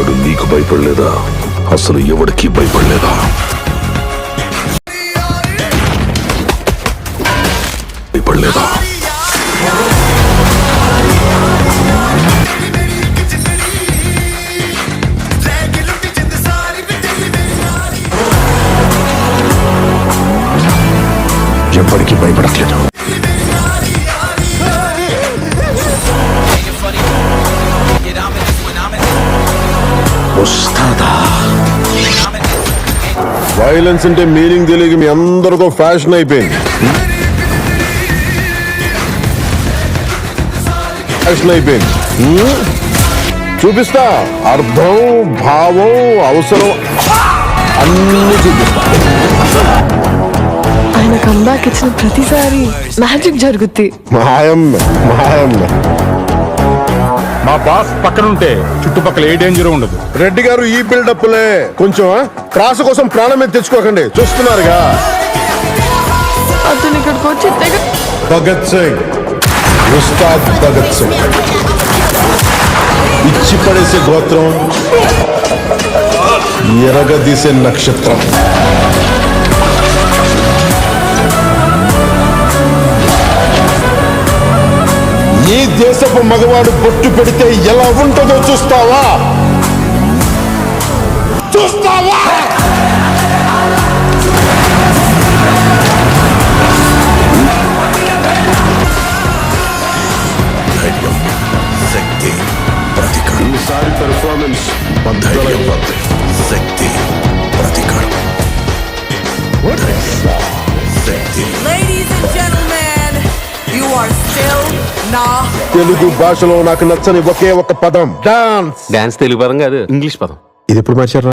ఇప్పుడు నీకు భయపడలేదా? అసలు ఎవడికి భయపడలేదా? భయపడలేదా? ఎప్పటికీ భయపడట్లేదు. వస్తాదా? వైలెన్స్ అంటే మీనింగ్ తెలియక మీ అందరితో ఫ్యాషన్ అయిపోయింది. చూపిస్తా. అర్థం, భావం, అవసరం అన్ని చూపిస్తా. ఆయన కంబ్యాక్ ఇచ్చిన ప్రతిసారి మ్యాజిక్ జరుగుద్ది. మాయమ్మే మాయమ్మే. మా బాస్ పక్కనుంటే చుట్టుపక్కల ఏ డేంజర్ ఉండదు. రెడ్డి గారు ఈ బిల్డప్లే కొంచెం క్రాస్ కోసం ప్రాణం మీద తెచ్చుకోకండి. చూస్తున్నారుగా అతను ఇక్కడికి వచ్చి తెగ భగత్ సింగ్, ఉస్తాద్ భగత్ సింగ్. ఇచ్చి పడేసే గోత్రం, ఎరగదీసే నక్షత్రం. ఈ దేశపు మగవాడు బొట్టు పెడితే ఎలా ఉంటుందో చూస్తావా? చూస్తావా? ధైర్యం, శక్తి, ప్రతీకారం. ఈసారి పెర్ఫార్మెన్స్ ధైర్యం, శక్తి, ప్రతీకారం. శక్తి. Ladies and gentlemen, you are still not. Telugu భాషలో నాకు నచ్చని ఒకే ఒక పదం డాన్స్. డాన్స్ తెలుగు పదం కాదు, ఇంగ్లీష్ పదం. ఇది ఎప్పుడు మార్చారు?